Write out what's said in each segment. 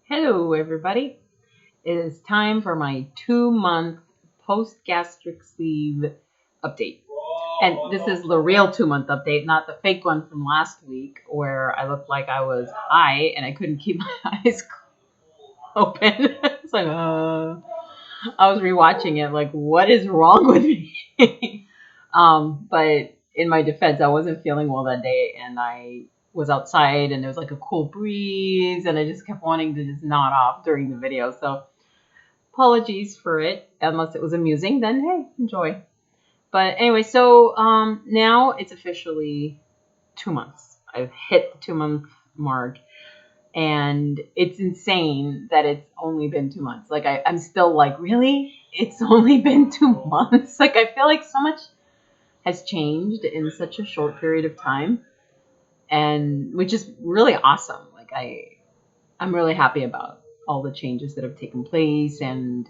Hello, everybody. It is time for my 2 month post gastric sleeve update. And this is the real 2 month update, not the fake one from last week where I looked like I was high and I couldn't keep my eyes open. It's like, I was rewatching it, like, what is wrong with me? But in my defense, I wasn't feeling well that day and I was outside and there was like a cool breeze and I just kept wanting to just nod off during the video. So apologies for it. Unless it was amusing, then hey, enjoy. But anyway, so now it's officially 2 months. I've hit the 2 month mark, and it's insane that it's only been 2 months. Like I'm still like, really? It's only been 2 months? Like I feel like so much has changed in such a short period of time, and which is really awesome. Like I'm really happy about all the changes that have taken place, and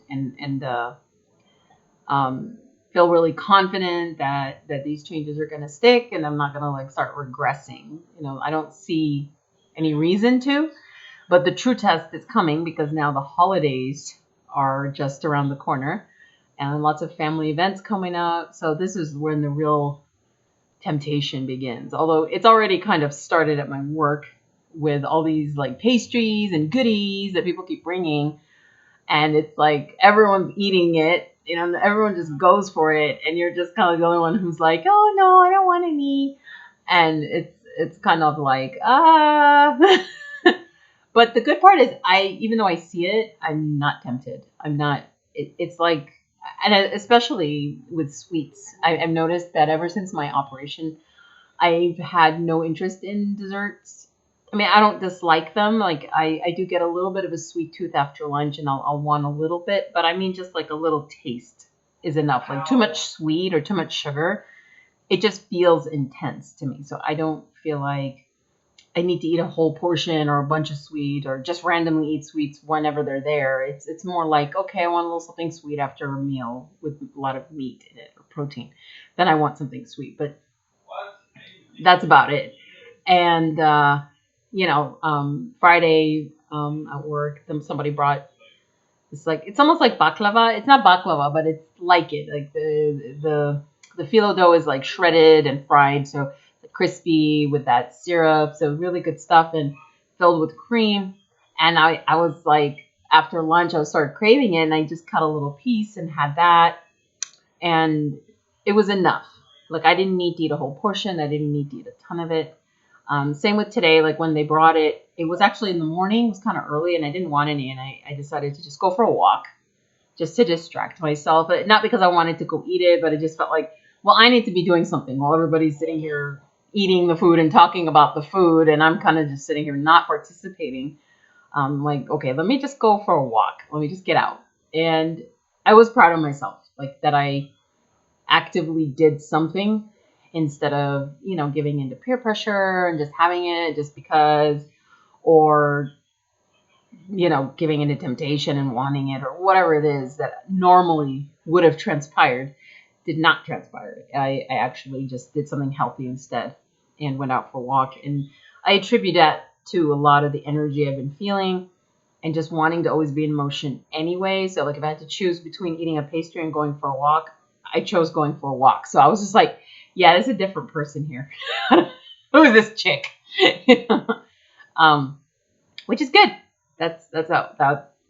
um, feel really confident that these changes are going to stick, and I'm not going to like start regressing. I don't see any reason to, but the true test is coming because now the holidays are just around the corner, and lots of family events coming up. So this is when the real temptation begins. Although it's already kind of started at my work with all these like pastries and goodies that people keep bringing, and it's like everyone's eating it, everyone just goes for it, and you're just kind of the only one who's like, oh no, I don't want any, and it's kind of like but the good part is, even though I see it, I'm not tempted. I'm not. It's like, and especially with sweets, I've noticed that ever since my operation, I've had no interest in desserts. I mean, I don't dislike them. Like, I do get a little bit of a sweet tooth after lunch, and I'll want a little bit, but I mean, just like a little taste is enough. Like, too much sweet or too much sugar, it just feels intense to me. So I don't feel like I need to eat a whole portion or a bunch of sweet or just randomly eat sweets whenever they're there. It's more like, okay, I want a little something sweet after a meal with a lot of meat in it or protein. Then I want something sweet, but that's about it. And Friday at work, somebody brought, it's almost like baklava. It's not baklava, but it's like it. Like the phyllo dough is like shredded and fried, so crispy with that syrup. So really good stuff, and filled with cream. And I was like, after lunch, I started craving it, and I just cut a little piece and had that, and it was enough. Like I didn't need to eat a whole portion. I didn't need to eat a ton of it. Same with today. Like when they brought it, it was actually in the morning. It was kind of early, and I didn't want any, and I decided to just go for a walk, just to distract myself. But not because I wanted to go eat it, but it just felt like, well, I need to be doing something while everybody's sitting here eating the food and talking about the food, and I'm kind of just sitting here not participating. Like, okay, let me just go for a walk. Let me just get out. And I was proud of myself, like that I actively did something instead of, giving into peer pressure and just having it just because, or, giving into temptation and wanting it, or whatever it is that normally would have transpired, did not transpire. I actually just did something healthy instead and went out for a walk. And I attribute that to a lot of the energy I've been feeling and just wanting to always be in motion anyway. So, like, if I had to choose between eating a pastry and going for a walk, I chose going for a walk. So I was just like, yeah, there's a different person here. Who is this chick? um, which is good. That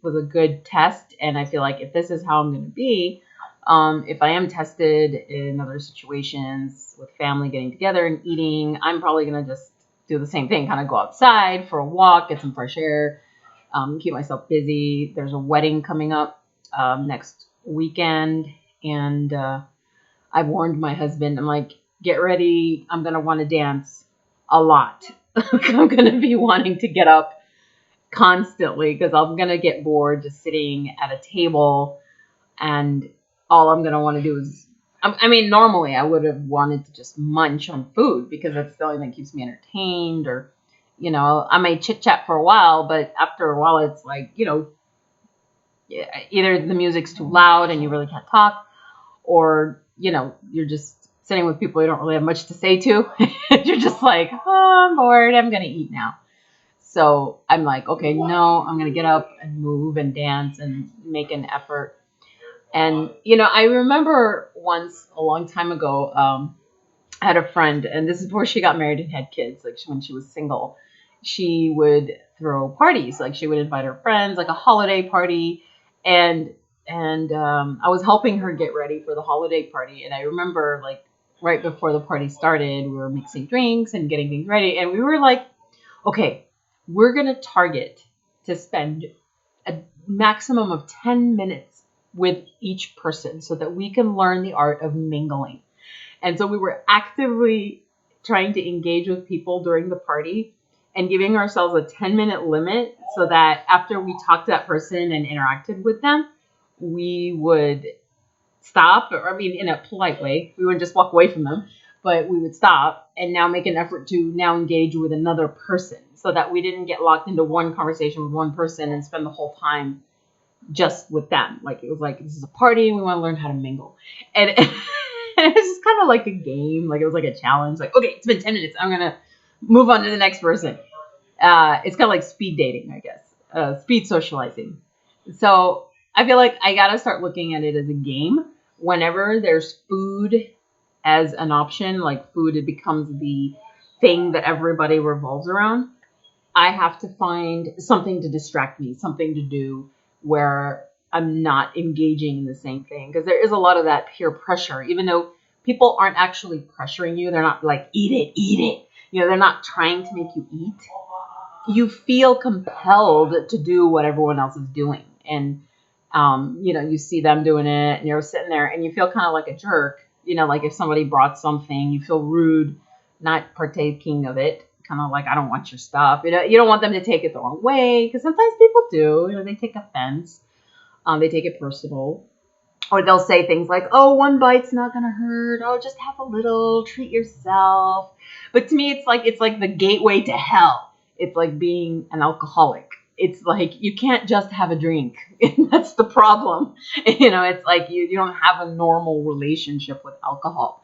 was a good test, and I feel like if this is how I'm going to be, if I am tested in other situations with family getting together and eating, I'm probably going to just do the same thing, kind of go outside for a walk, get some fresh air, keep myself busy. There's a wedding coming up next weekend, and I've warned my husband. I'm like, get ready. I'm going to want to dance a lot. I'm going to be wanting to get up constantly because I'm going to get bored just sitting at a table, and all I'm going to want to do is, I mean, normally I would have wanted to just munch on food because that's the only thing that keeps me entertained, or, I may chit chat for a while, but after a while it's like, either the music's too loud and you really can't talk, or, you're just sitting with people you don't really have much to say to. You're just like, oh, I'm bored. I'm going to eat now. So I'm like, okay, no, I'm going to get up and move and dance and make an effort. And, I remember once a long time ago, I had a friend, and this is before she got married and had kids, like when she was single. She would throw parties, like she would invite her friends, like a holiday party. And I was helping her get ready for the holiday party. And I remember, like, right before the party started, we were mixing drinks and getting things ready. And we were like, okay, we're going to target to spend a maximum of 10 minutes with each person so that we can learn the art of mingling. And so we were actively trying to engage with people during the party and giving ourselves a 10-minute limit so that after we talked to that person and interacted with them, we would stop, or I mean, in a polite way, we wouldn't just walk away from them, but we would stop and now make an effort to now engage with another person so that we didn't get locked into one conversation with one person and spend the whole time just with them. Like, it was like, this is a party, we want to learn how to mingle. And it was just kind of like a game. Like, it was like a challenge. Like, okay, it's been 10 minutes. I'm going to move on to the next person. It's kind of like speed dating, I guess. Speed socializing. So I feel like I got to start looking at it as a game. Whenever there's food as an option, like food, it becomes the thing that everybody revolves around. I have to find something to distract me, something to do where I'm not engaging in the same thing. Because there is a lot of that peer pressure, even though people aren't actually pressuring you. They're not like, eat it, eat it. They're not trying to make you eat. You feel compelled to do what everyone else is doing. And, you see them doing it and you're sitting there and you feel kind of like a jerk. Like if somebody brought something, you feel rude not partaking of it. Kind of like, I don't want your stuff. You don't want them to take it the wrong way, because sometimes people do. They take offense. They take it personal. Or they'll say things like, oh, one bite's not going to hurt. Oh, just have a little, treat yourself. But to me, it's like the gateway to hell. It's like being an alcoholic. It's like you can't just have a drink. That's the problem. It's like you don't have a normal relationship with alcohol.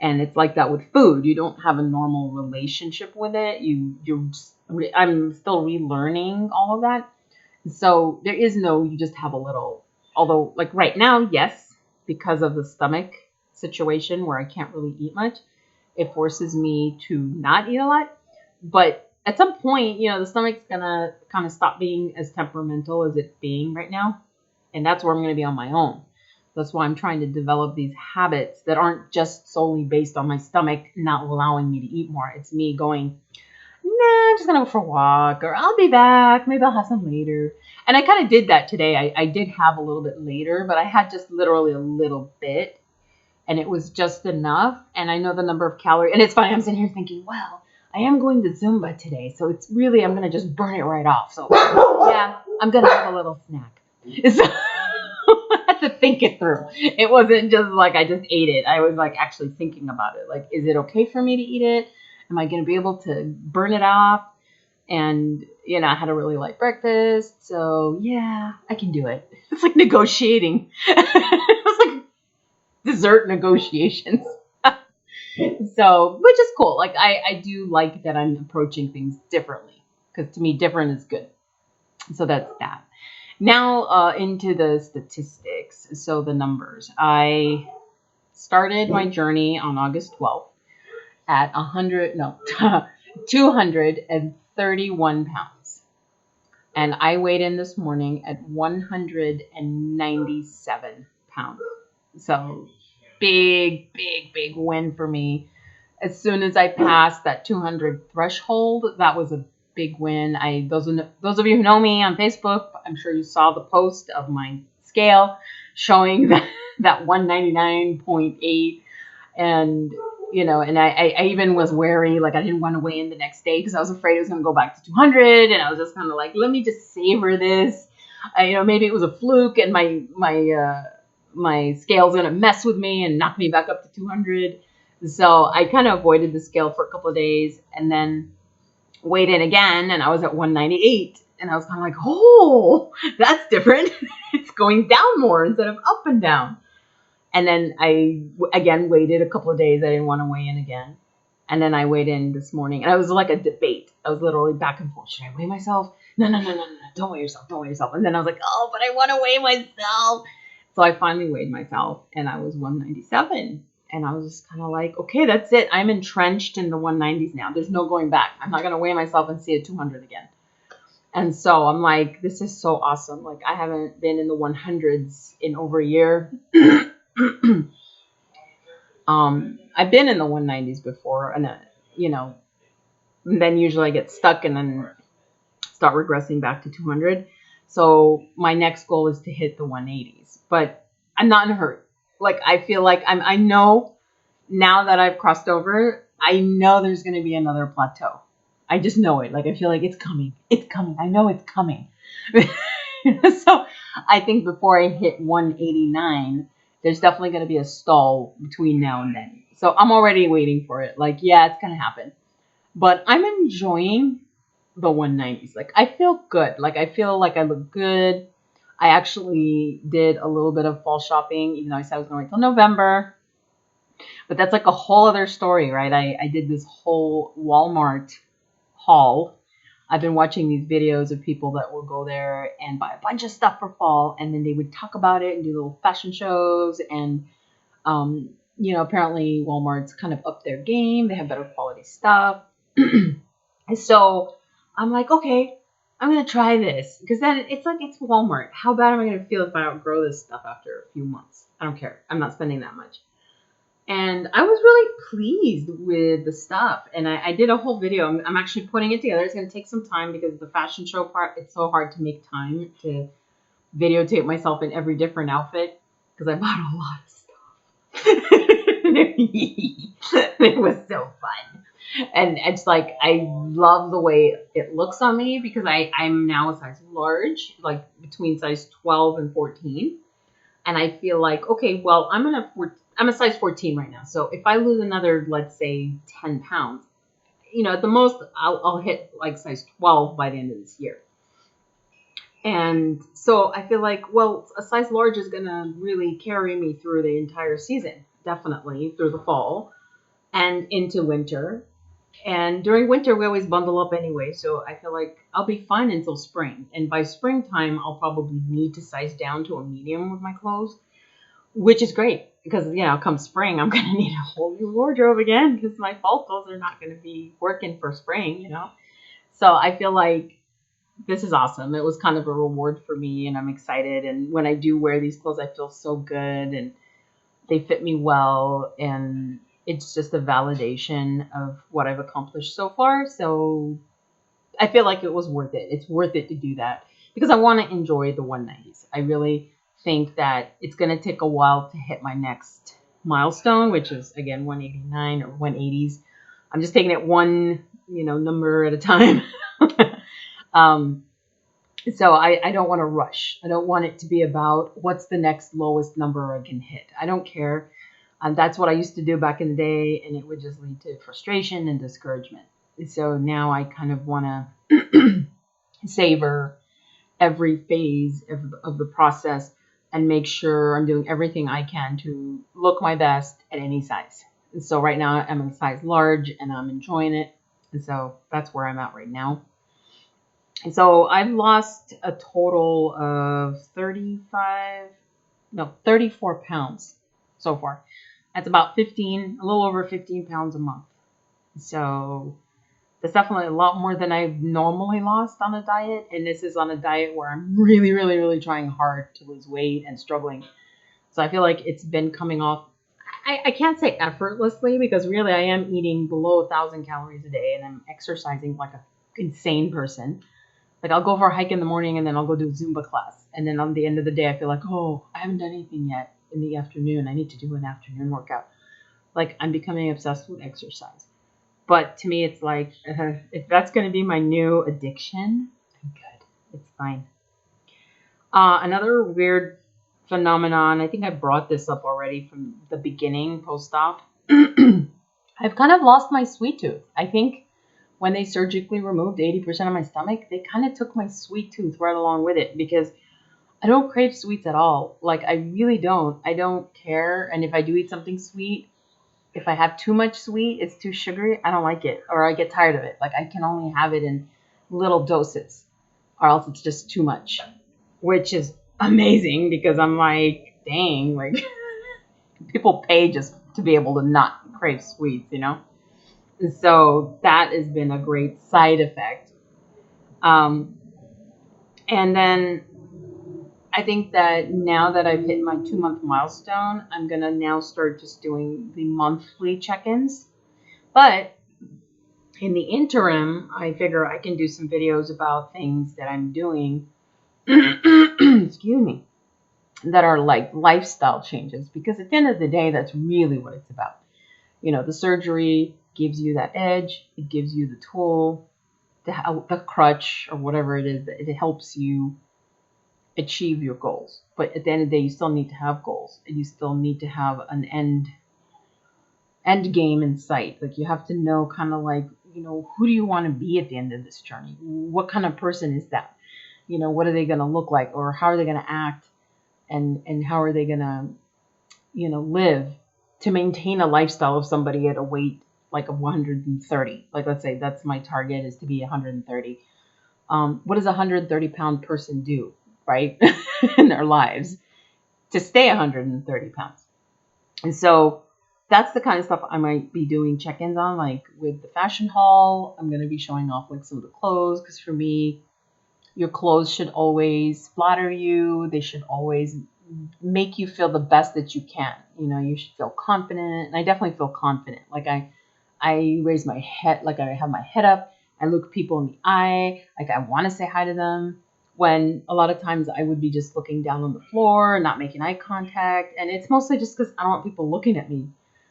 And it's like that with food. You don't have a normal relationship with it. I'm still relearning all of that. So there is no, you just have a little. Although, like right now, yes, because of the stomach situation where I can't really eat much, it forces me to not eat a lot. But at some point, the stomach's gonna kind of stop being as temperamental as it's being right now. And that's where I'm gonna be on my own. That's why I'm trying to develop these habits that aren't just solely based on my stomach not allowing me to eat more. It's me going, nah, I'm just going to go for a walk, or I'll be back. Maybe I'll have some later. And I kind of did that today. I did have a little bit later, but I had just literally a little bit, and it was just enough. And I know the number of calories. And it's funny, I'm sitting here thinking, well, I am going to Zumba today, so it's really, I'm going to just burn it right off. So, yeah, I'm going to have a little snack. So, I had to think it through. It wasn't just like I just ate it. I was like actually thinking about it. Like, is it okay for me to eat it? Am I going to be able to burn it off? And, I had a really light breakfast. So, yeah, I can do it. It's like negotiating. It's like dessert negotiations. So, which is cool. Like, I do like that I'm approaching things differently. Because to me, different is good. So that's that. Now into the statistics. So the numbers. I started my journey on August 12th at 231 pounds. And I weighed in this morning at 197 pounds. So big, big, big win for me. As soon as I passed that 200 threshold, that was a big win. Those of you who know me on Facebook, I'm sure you saw the post of my scale showing that 199.8. And, and I even was wary, like I didn't want to weigh in the next day because I was afraid it was going to go back to 200. And I was just kind of like, let me just savor this. Maybe it was a fluke and my scale's going to mess with me and knock me back up to 200. So I kind of avoided the scale for a couple of days and then weighed in again, and I was at 198. And I was kind of like, oh, that's different. It's going down more instead of up and down. And then I, again, waited a couple of days. I didn't want to weigh in again. And then I weighed in this morning, and it was like a debate. I was literally back and forth. Should I weigh myself? No, no, no, no, no. Don't weigh yourself. Don't weigh yourself. And then I was like, oh, but I want to weigh myself. So I finally weighed myself, and I was 197. And I was just kind of like, okay, that's it. I'm entrenched in the 190s now. There's no going back. I'm not going to weigh myself and see a 200 again. And so I'm like, this is so awesome. Like, I haven't been in the 100s in over a year. I've been in the 190s before, and then usually I get stuck and then start regressing back to 200. So my next goal is to hit the 180s, but I'm not in a hurry. Like, I feel like I know now that I've crossed over, I know there's going to be another plateau. I just know it. Like, I feel like it's coming. It's coming. I know it's coming. So I think before I hit 189, there's definitely going to be a stall between now and then. So I'm already waiting for it. Like, yeah, it's going to happen. But I'm enjoying the 190s. Like, I feel good. Like, I feel like I look good. I actually did a little bit of fall shopping, even though I said I was going to wait till November. But that's like a whole other story, right? I did this whole Walmart haul. I've been watching these videos of people that will go there and buy a bunch of stuff for fall, and then they would talk about it and do little fashion shows. And apparently Walmart's kind of up their game. They have better quality stuff. So I'm like, okay, I'm gonna try this, because then it's like, it's Walmart. How bad am I gonna feel if I outgrow this stuff after a few months? I don't care. I'm not spending that much. And I was really pleased with the stuff. And I did a whole video. I'm actually putting it together. It's going to take some time because the fashion show part, it's so hard to make time to videotape myself in every different outfit, because I bought a lot of stuff. It was so fun. And it's like, I love the way it looks on me, because I'm now a size large, like between size 12 and 14. And I feel like, okay, well, I'm a size 14 right now. So if I lose another, let's say, 10 pounds, at the most, I'll hit like size 12 by the end of this year. And so I feel like, well, a size large is going to really carry me through the entire season, definitely through the fall and into winter. And during winter, we always bundle up anyway. So I feel like I'll be fine until spring. And by springtime, I'll probably need to size down to a medium with my clothes, which is great, because, come spring, I'm going to need a whole new wardrobe again, because my fall clothes are not going to be working for spring, So I feel like this is awesome. It was kind of a reward for me, and I'm excited. And when I do wear these clothes, I feel so good, and they fit me well, and it's just a validation of what I've accomplished so far. So I feel like it was worth it. It's worth it to do that, because I want to enjoy the 190s. I really think that it's going to take a while to hit my next milestone, which is, again, 189 or 180s. I'm just taking it one, number at a time. So I don't want to rush. I don't want it to be about what's the next lowest number I can hit. I don't care. That's what I used to do back in the day, and it would just lead to frustration and discouragement. So now I kind of want to savor every phase of the process and make sure I'm doing everything I can to look my best at any size. And so right now I'm in size large, and I'm enjoying it. And so that's where I'm at right now. And so I've lost a total of 34 pounds so far. That's about a little over 15 pounds a month. So that's definitely a lot more than I've normally lost on a diet. And this is on a diet where I'm really, really, really trying hard to lose weight and struggling. So I feel like it's been coming off. I can't say effortlessly, because really I am eating below 1,000 calories a day, and I'm exercising like an insane person. Like, I'll go for a hike in the morning, and then I'll go do a Zumba class. And then on the end of the day, I feel like, oh, I haven't done anything yet in the afternoon. I need to do an afternoon workout. Like, I'm becoming obsessed with exercise. But to me, it's like, if that's going to be my new addiction, I'm good. It's fine. Another weird phenomenon, I think I brought this up already from the beginning, post-op. I've kind of lost my sweet tooth. I think when they surgically removed 80% of my stomach, they kind of took my sweet tooth right along with it, because I don't crave sweets at all. Like, I really don't. I don't care. And if I do eat something sweet, if I have too much sweet, it's too sugary, I don't like it, or I get tired of it. Like I can only have it in little doses, or else it's just too much, which is amazing because I'm like, dang, like people pay just to be able to not crave sweets, you know? So that has been a great side effect. Um, and then I think that now that I've hit my 2 month milestone, I'm going to now start just doing the monthly check ins. But in the interim, I figure I can do some videos about things that I'm doing, excuse me, that are like lifestyle changes. Because at the end of the day, that's really what it's about. You know, the surgery gives you that edge, it gives you the tool, the crutch, or whatever it is, that it helps you achieve your goals. But at the end of the day, you still need to have goals, and you still need to have an end game in sight. Like you have to know kind of like, you know, who do you want to be at the end of this journey? What kind of person is that? You know, what are they going to look like, or how are they going to act, and how are they going to, you know, live to maintain a lifestyle of somebody at a weight like of 130. Like let's say that's my target, is to be 130. What does a 130-pound person do, right, in their lives to stay 130 pounds? And so that's the kind of stuff I might be doing check-ins on. Like with the fashion haul, I'm going to be showing off like some of the clothes, because for me, your clothes should always flatter you. They should always make you feel the best that you can. You know, you should feel confident. And I definitely feel confident. Like I raise my head, like I have my head up. I look people in the eye. Like I want to say hi to them. When a lot of times I would be just looking down on the floor, not making eye contact. And it's mostly just because I don't want people looking at me.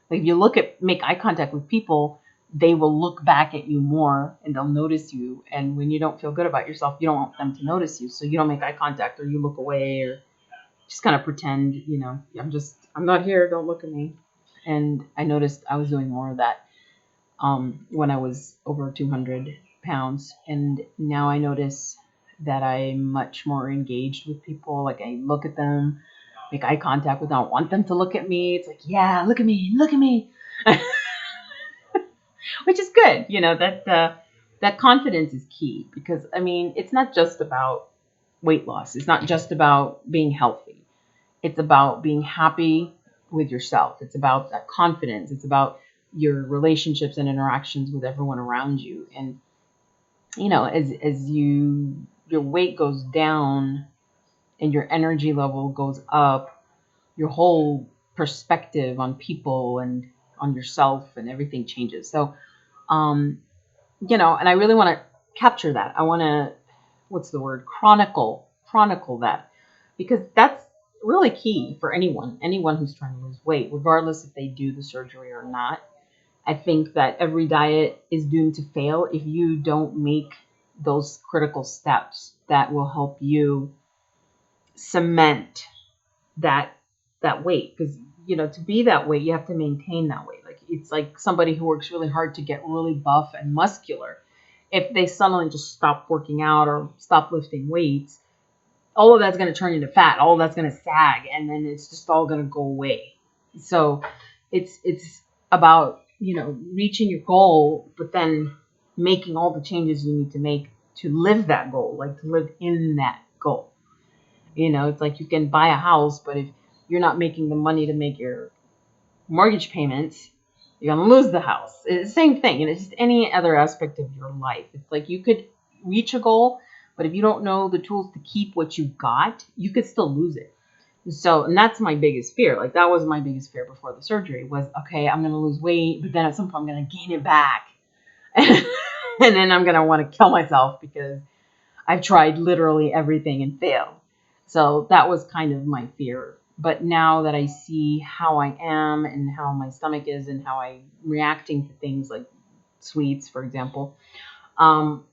Like if you make eye contact with people, they will look back at you more and they'll notice you. And when you don't feel good about yourself, you don't want them to notice you. So you don't make eye contact, or you look away, or just kind of pretend, you know, I'm not here. Don't look at me. And I noticed I was doing more of that when I was over 200 pounds. And now I notice that I'm much more engaged with people. Like I look at them, make eye contact with them. I don't want them to look at me. It's like, yeah, look at me, look at me. Which is good. You know, that confidence is key, because I mean, it's not just about weight loss. It's not just about being healthy. It's about being happy with yourself. It's about that confidence. It's about your relationships and interactions with everyone around you. And you know, as your weight goes down and your energy level goes up, your whole perspective on people and on yourself and everything changes. So um you know, and I really want to capture that. I want to, what's the word, chronicle that, because that's really key for anyone who's trying to lose weight, regardless if they do the surgery or not. I think that every diet is doomed to fail if you don't make those critical steps that will help you cement that weight. Because you know, to be that weight, you have to maintain that weight. Like it's like somebody who works really hard to get really buff and muscular. If they suddenly just stop working out or stop lifting weights, all of that's going to turn into fat. All of that's going to sag, and then it's just all going to go away. So it's about, you know, reaching your goal, but then making all the changes you need to make to live that goal, like to live in that goal. You know, it's like you can buy a house, but if you're not making the money to make your mortgage payments, you're going to lose the house. It's the same thing. And it's just any other aspect of your life. It's like you could reach a goal, but if you don't know the tools to keep what you got, you could still lose it. So, and that's my biggest fear. Like that was my biggest fear before the surgery was, okay, I'm going to lose weight, but then at some point I'm going to gain it back. And then I'm going to want to kill myself because I've tried literally everything and failed. So that was kind of my fear. But now that I see how I am and how my stomach is and how I'm reacting to things like sweets, for example, I'm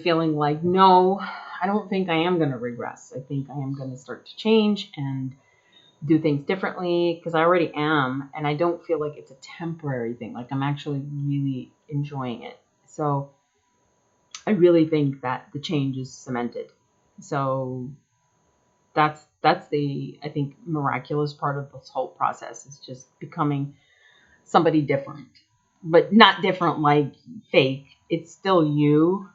feeling like, no, I don't think I am going to regress. I think I am going to start to change and do things differently, because I already am. And I don't feel like it's a temporary thing. Like I'm actually really enjoying it. So I really think that the change is cemented. So that's the, I think, miraculous part of this whole process, is just becoming somebody different, but not different like fake. It's still you,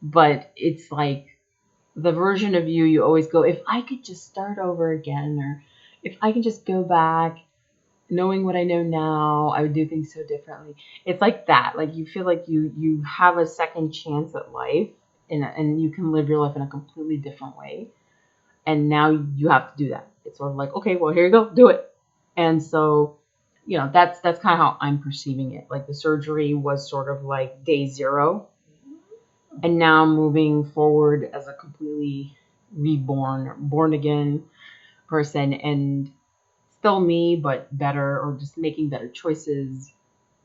but it's like the version of you always go, if I could just start over again, or if I could just go back knowing what I know now, I would do things so differently. It's like that. Like you feel like you have a second chance at life, and you can live your life in a completely different way. And now you have to do that. It's sort of like, okay, well, here you go, do it. And so, that's kind of how I'm perceiving it. Like the surgery was sort of like day zero, and now moving forward as a completely reborn, born again person, and still me, but better, or just making better choices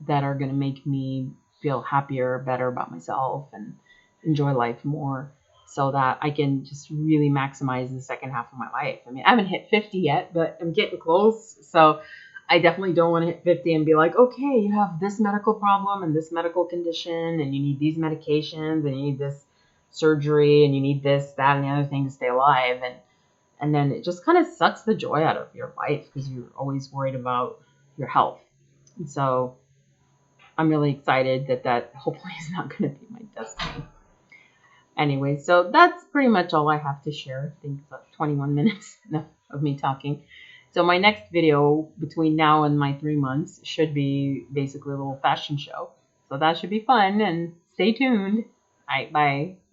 that are going to make me feel happier, better about myself, and enjoy life more, so that I can just really maximize the second half of my life. I mean, I haven't hit 50 yet, but I'm getting close. So I definitely don't want to hit 50 and be like, okay, you have this medical problem and this medical condition, and you need these medications, and you need this surgery, and you need this, that, and the other thing to stay alive. And then it just kind of sucks the joy out of your life because you're always worried about your health. And so I'm really excited that hopefully is not going to be my destiny. Anyway, so that's pretty much all I have to share. I think it's about 21 minutes of me talking. So my next video between now and my 3 months should be basically a little fashion show. So that should be fun, and stay tuned. All right, bye.